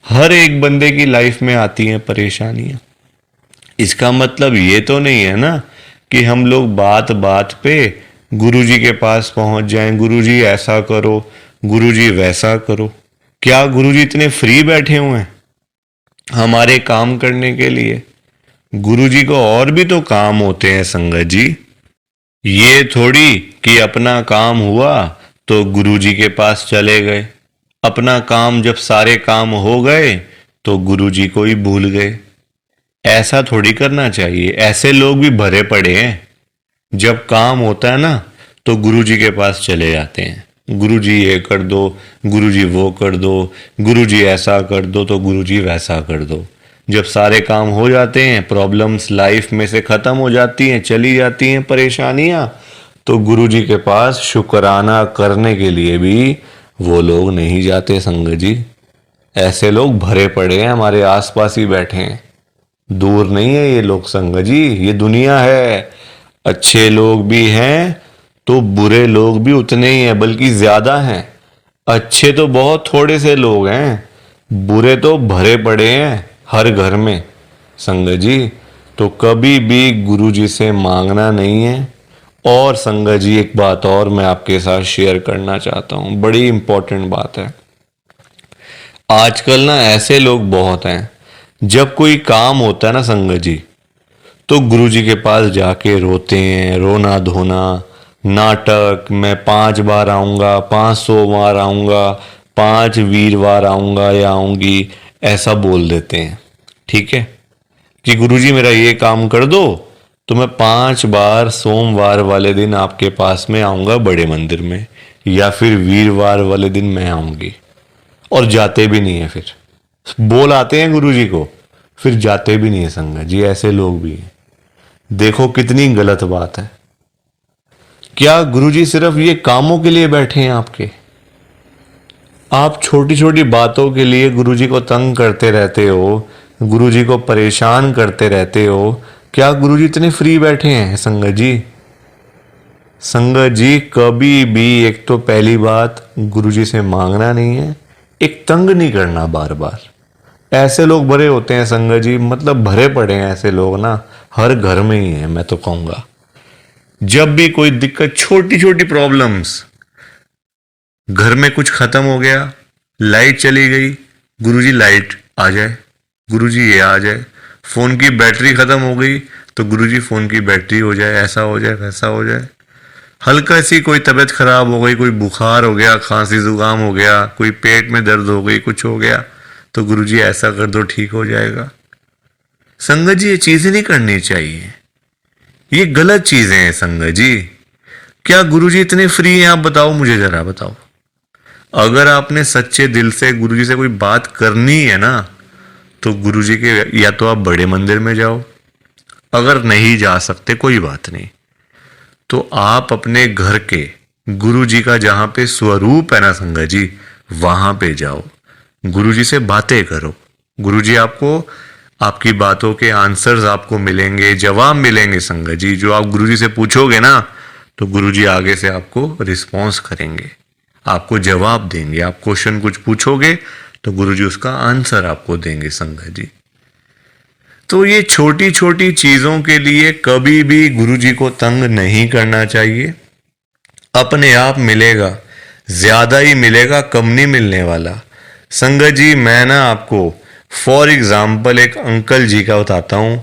हर एक बंदे की लाइफ में आती हैं परेशानियां। इसका मतलब ये तो नहीं है ना कि हम लोग बात बात पे गुरुजी के पास पहुंच जाएं, गुरुजी ऐसा करो, गुरुजी वैसा करो। क्या गुरुजी इतने फ्री बैठे हुए हैं हमारे काम करने के लिए? गुरुजी को और भी तो काम होते हैं संगत जी। ये थोड़ी कि अपना काम हुआ तो गुरुजी के पास चले गए, अपना काम जब सारे काम हो गए तो गुरुजी को ही भूल गए। ऐसा थोड़ी करना चाहिए। ऐसे लोग भी भरे पड़े हैं, जब काम होता है ना तो गुरुजी के पास चले जाते हैं, गुरुजी ये कर दो, गुरुजी वो कर दो, गुरुजी ऐसा कर दो तो गुरुजी वैसा कर दो। जब सारे काम हो जाते हैं, प्रॉब्लम्स लाइफ में से खत्म हो जाती हैं, चली जाती हैं परेशानियां, तो गुरुजी के पास शुक्राना करने के लिए भी वो लोग नहीं जाते संगत जी। ऐसे लोग भरे पड़े हैं, हमारे आसपास ही बैठे हैं, दूर नहीं है ये लोग संगत जी। ये दुनिया है, अच्छे लोग भी हैं तो बुरे लोग भी उतने ही हैं, बल्कि ज्यादा हैं। अच्छे तो बहुत थोड़े से लोग हैं, बुरे तो भरे पड़े हैं हर घर में संगत जी। तो कभी भी गुरुजी से मांगना नहीं है। और संगत जी एक बात और मैं आपके साथ शेयर करना चाहता हूं, बड़ी इंपॉर्टेंट बात है। आजकल ना ऐसे लोग बहुत हैं, जब कोई काम होता है ना संगत जी, तो गुरुजी के पास जाके रोते हैं, रोना धोना, नाटक, मैं 5 बार आऊंगा, 500 बार आऊंगा, 5 वीरवार आऊंगा या आऊंगी, ऐसा बोल देते हैं। ठीक है कि गुरुजी मेरा ये काम कर दो तो मैं 5 बार सोमवार वाले दिन आपके पास में आऊंगा बड़े मंदिर में, या फिर वीरवार वाले दिन मैं आऊंगी। और जाते भी नहीं है, फिर बोल आते हैं गुरुजी को, फिर जाते भी नहीं है संगत जी। ऐसे लोग भी हैं। देखो कितनी गलत बात है। क्या गुरुजी सिर्फ ये कामों के लिए बैठे हैं आपके? आप छोटी छोटी बातों के लिए गुरुजी को तंग करते रहते हो, गुरुजी को परेशान करते रहते हो। क्या गुरुजी इतने फ्री बैठे हैं संगत जी? संगत जी कभी भी, एक तो पहली बात गुरुजी से मांगना नहीं है, एक तंग नहीं करना बार बार। ऐसे लोग भरे होते हैं संगत जी, मतलब भरे पड़े हैं ऐसे लोग ना, हर घर में ही है मैं तो कहूंगा। जब भी कोई दिक्कत, छोटी छोटी प्रॉब्लम्स, घर में कुछ खत्म हो गया, लाइट चली गई, गुरुजी लाइट आ जाए, गुरुजी ये आ जाए। फोन की बैटरी खत्म हो गई तो गुरुजी फोन की बैटरी हो जाए, ऐसा हो जाए, वैसा हो जाए। हल्का सी कोई तबीयत खराब हो गई, कोई बुखार हो गया, खांसी जुकाम हो गया, कोई पेट में दर्द हो गई, कुछ हो गया, तो गुरुजी ऐसा कर दो ठीक हो जाएगा। संगत जी ये चीजें नहीं करनी चाहिए, ये गलत चीजें हैं संगत जी। क्या गुरुजी इतने फ्री हैं? आप बताओ, मुझे जरा बताओ। अगर आपने सच्चे दिल से गुरुजी से कोई बात करनी है ना, तो गुरुजी के या तो आप बड़े मंदिर में जाओ, अगर नहीं जा सकते कोई बात नहीं, तो आप अपने घर के गुरुजी का जहां पे स्वरूप है ना संगत जी, वहां पे जाओ, गुरुजी से बातें करो। गुरुजी आपको, आपकी बातों के आंसर्स आपको मिलेंगे, जवाब मिलेंगे संगत जी। जो आप गुरुजी से पूछोगे ना, तो गुरुजी आगे से आपको रिस्पॉन्स करेंगे, आपको जवाब देंगे। आप क्वेश्चन कुछ पूछोगे तो गुरुजी उसका आंसर आपको देंगे संगत जी। तो ये छोटी छोटी चीजों के लिए कभी भी गुरुजी को तंग नहीं करना चाहिए। अपने आप मिलेगा, ज्यादा ही मिलेगा, कम नहीं मिलने वाला संगत जी। मैं ना आपको फॉर एग्जाम्पल एक अंकल जी का बताता हूं।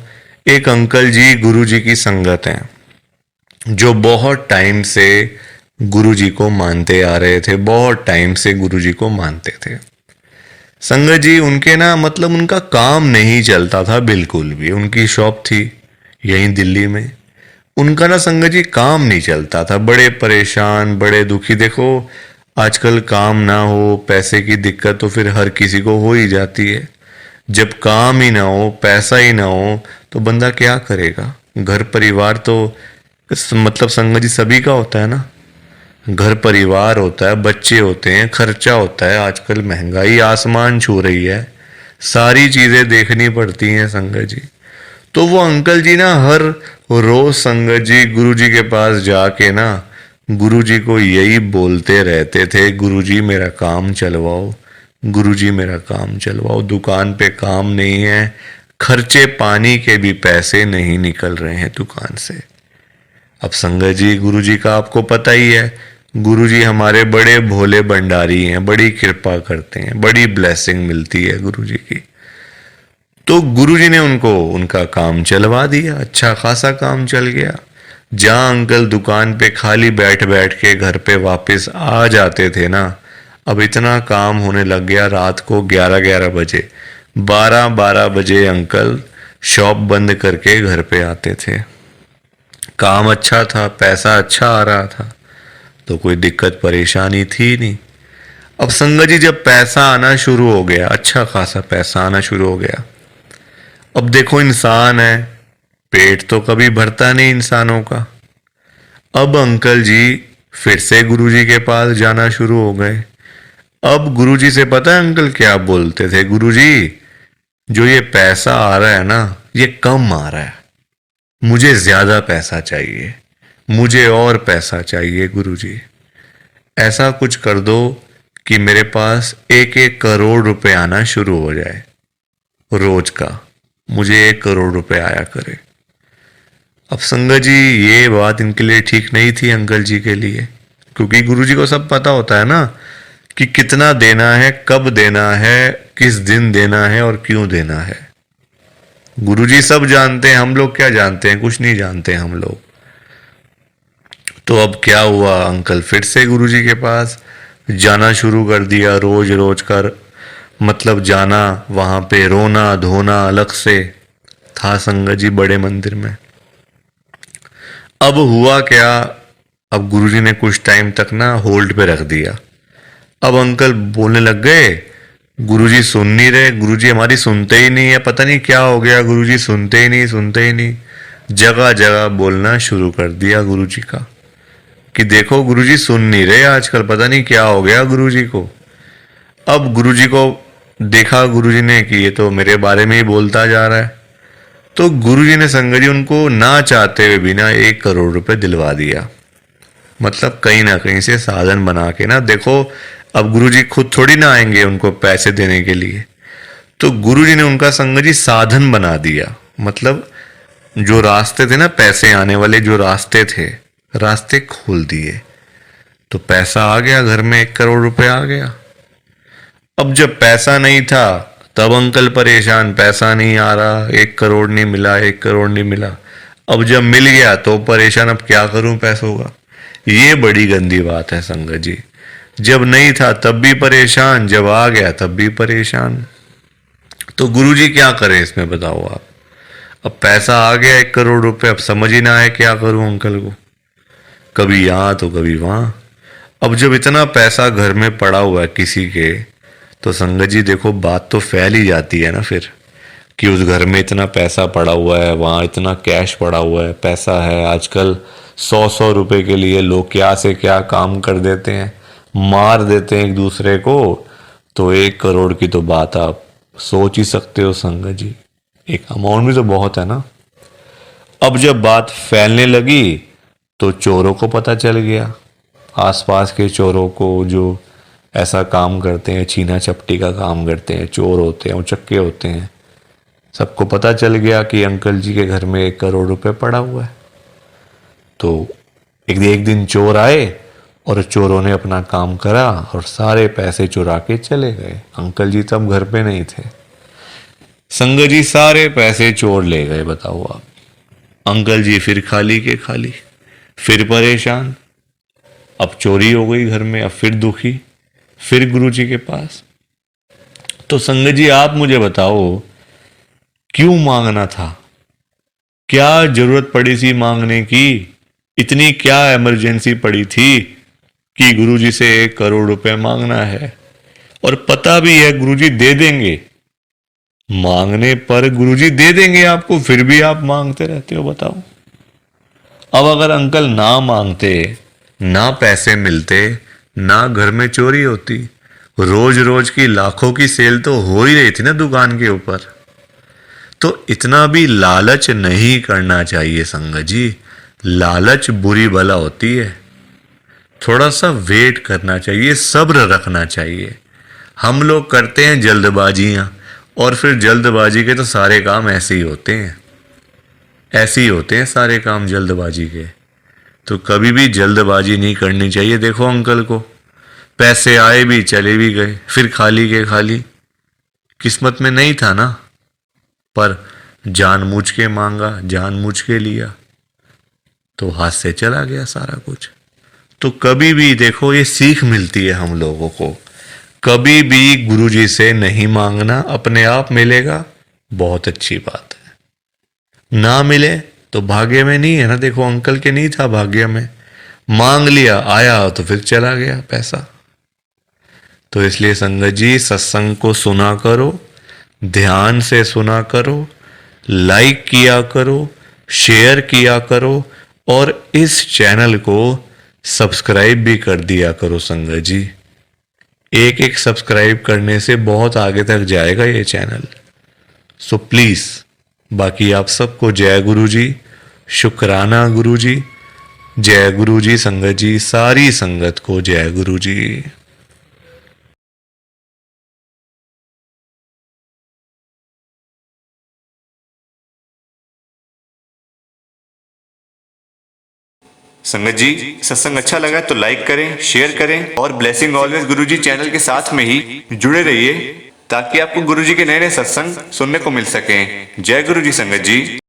एक अंकल जी गुरुजी की संगत हैं, जो बहुत टाइम से गुरुजी को मानते आ रहे थे, बहुत टाइम से गुरुजी को मानते थे संगत जी। उनके ना मतलब उनका काम नहीं चलता था बिल्कुल भी। उनकी शॉप थी यहीं दिल्ली में, उनका ना संगत जी काम नहीं चलता था। बड़े परेशान, बड़े दुखी। देखो आजकल काम ना हो, पैसे की दिक्कत तो फिर हर किसी को हो ही जाती है। जब काम ही ना हो, पैसा ही ना हो, तो बंदा क्या करेगा? घर परिवार तो मतलब संगत जी सभी का होता है ना। घर परिवार होता है, बच्चे होते हैं, खर्चा होता है। आजकल महंगाई आसमान छू रही है, सारी चीजें देखनी पड़ती हैं संगत जी। तो वो अंकल जी ना हर रोज संगत जी गुरुजी के पास जाके ना गुरुजी को यही बोलते रहते थे, गुरुजी मेरा काम चलवाओ, गुरुजी मेरा काम चलवाओ। दुकान पे काम नहीं है, खर्चे पानी के भी पैसे नहीं निकल रहे हैं दुकान से। अब संगत जी गुरुजी का आपको पता ही है, गुरुजी हमारे बड़े भोले भंडारी हैं, बड़ी कृपा करते हैं, बड़ी ब्लेसिंग मिलती है गुरुजी की। तो गुरुजी ने उनको उनका काम चलवा दिया, अच्छा खासा काम चल गया। जहां अंकल दुकान पे खाली बैठ बैठ के घर पे वापस आ जाते थे ना, अब इतना काम होने लग गया, रात को 11-11 बजे, 12-12 बजे अंकल शॉप बंद करके घर पे आते थे। काम अच्छा था, पैसा अच्छा आ रहा था, तो कोई दिक्कत परेशानी थी नहीं। अब संगत जी जब पैसा आना शुरू हो गया, अच्छा खासा पैसा आना शुरू हो गया, अब देखो इंसान है, पेट तो कभी भरता नहीं इंसानों का। अब अंकल जी फिर से गुरुजी के पास जाना शुरू हो गए। अब गुरुजी से पता है अंकल क्या बोलते थे? गुरुजी जो ये पैसा आ रहा है ना, ये कम आ रहा है, मुझे ज्यादा पैसा चाहिए, मुझे और पैसा चाहिए गुरुजी। ऐसा कुछ कर दो कि मेरे पास 1-1 करोड़ रुपए आना शुरू हो जाए रोज का, मुझे 1 करोड़ रुपए आया करे। अब संगत जी ये बात इनके लिए ठीक नहीं थी अंकल जी के लिए, क्योंकि गुरुजी को सब पता होता है ना कि कितना देना है, कब देना है, किस दिन देना है और क्यों देना है। गुरुजी सब जानते हैं, हम लोग क्या जानते हैं? कुछ नहीं जानते हम लोग। तो अब क्या हुआ, अंकल फिर से गुरुजी के पास जाना शुरू कर दिया, रोज रोज कर मतलब जाना, वहां पे रोना धोना अलग से था संगत जी बड़े मंदिर में। अब हुआ क्या, अब गुरुजी ने कुछ टाइम तक ना होल्ड पे रख दिया। अब अंकल बोलने लग गए, गुरुजी सुन नहीं रहे, गुरुजी हमारी सुनते ही नहीं है, पता नहीं क्या हो गया, गुरुजी सुनते ही नहीं, सुनते ही नहीं। जगह जगह बोलना शुरू कर दिया गुरुजी का कि देखो गुरुजी सुन नहीं रहे आजकल, पता नहीं क्या हो गया गुरुजी को। अब गुरुजी को देखा गुरुजी ने कि ये तो मेरे बारे में ही बोलता जा रहा है, तो गुरुजी ने संगत जी उनको ना चाहते हुए भी ना 1 करोड़ रुपए दिलवा दिया। मतलब कहीं ना कहीं से साधन बना के ना, देखो अब गुरुजी खुद थोड़ी ना आएंगे उनको पैसे देने के लिए, तो गुरुजी ने उनका संगत जी साधन बना दिया। मतलब जो रास्ते थे ना पैसे आने वाले, जो रास्ते थे, रास्ते खोल दिए, तो पैसा आ गया घर में, 1 करोड़ रुपए आ गया। अब जब पैसा नहीं था तब अंकल परेशान, पैसा नहीं आ रहा, 1 करोड़ नहीं मिला, 1 करोड़ नहीं मिला। अब जब मिल गया तो परेशान, अब क्या करूं पैसों का। ये बड़ी गंदी बात है संगत जी। जब नहीं था तब भी परेशान, जब आ गया तब भी परेशान। तो गुरुजी क्या करें इसमें बताओ आप। अब पैसा आ गया 1 करोड़ रुपए, अब समझ ही ना आए क्या करूं अंकल को। कभी यहाँ तो कभी वहाँ। अब जब इतना पैसा घर में पड़ा हुआ है किसी के, तो संगत जी देखो बात तो फैल ही जाती है ना फिर, कि उस घर में इतना पैसा पड़ा हुआ है, वहाँ इतना कैश पड़ा हुआ है, पैसा है। आजकल 100-100 रुपए के लिए लोग क्या से क्या काम कर देते हैं, मार देते हैं एक दूसरे को। तो 1 करोड़ की तो बात आप सोच ही सकते हो संगत जी, एक अमाउंट भी तो बहुत है ना। अब जब बात फैलने लगी तो चोरों को पता चल गया, आसपास के चोरों को जो ऐसा काम करते हैं, छीना चपटी का काम करते हैं, चोर होते हैं, उचक्के होते हैं, सबको पता चल गया कि अंकल जी के घर में 1 करोड़ रुपए पड़ा हुआ है। तो एक दिन चोर आए और चोरों ने अपना काम करा और सारे पैसे चुरा के चले गए। अंकल जी तब घर पे नहीं थे। संगत जी सारे पैसे चोर ले गए, बताओ आप। अंकल जी फिर खाली के खाली, फिर परेशान। अब चोरी हो गई घर में, अब फिर दुखी, फिर गुरुजी के पास। तो संगत जी आप मुझे बताओ, क्यों मांगना था? क्या जरूरत पड़ी थी मांगने की? इतनी क्या इमरजेंसी पड़ी थी कि गुरुजी से 1 करोड़ रुपए मांगना है? और पता भी है गुरुजी दे देंगे, मांगने पर गुरुजी दे देंगे आपको, फिर भी आप मांगते रहते हो, बताओ। अब अगर अंकल ना मांगते, ना पैसे मिलते, ना घर में चोरी होती, रोज रोज की लाखों की सेल तो हो ही रही थी ना दुकान के ऊपर। तो इतना भी लालच नहीं करना चाहिए संगत जी, लालच बुरी बला होती है। थोड़ा सा वेट करना चाहिए, सब्र रखना चाहिए। हम लोग करते हैं जल्दबाजियां, और फिर जल्दबाजी के तो सारे काम ऐसे ही होते हैं, ऐसे ही होते हैं सारे काम जल्दबाजी के। तो कभी भी जल्दबाजी नहीं करनी चाहिए। देखो अंकल को पैसे आए भी चले भी गए, फिर खाली के खाली। किस्मत में नहीं था ना, पर जानबूझ के मांगा, जानबूझ के लिया, तो हाथ से चला गया सारा कुछ। तो कभी भी देखो ये सीख मिलती है हम लोगों को, कभी भी गुरुजी से नहीं मांगना, अपने आप मिलेगा, बहुत अच्छी बात है। ना मिले तो भाग्य में नहीं है ना। देखो अंकल के नहीं था भाग्य में, मांग लिया, आया तो फिर चला गया पैसा। तो इसलिए संगत जी सत्संग को सुना करो, ध्यान से सुना करो, लाइक किया करो, शेयर किया करो, और इस चैनल को सब्सक्राइब भी कर दिया करो संगत जी। एक एक सब्सक्राइब करने से बहुत आगे तक जाएगा ये चैनल। सो प्लीज, बाकी आप सबको जय गुरु जी, शुक्राना गुरु जी, जय गुरु जी संगत जी, सारी संगत को जय गुरु जी। संगत जी सत्संग अच्छा लगा तो लाइक करें, शेयर करें, और ब्लेसिंग ऑलवेज गुरुजी चैनल के साथ में ही जुड़े रहिए, ताकि आपको गुरुजी के नए नए सत्संग सुनने को मिल सकें। जय गुरु जी संगत जी।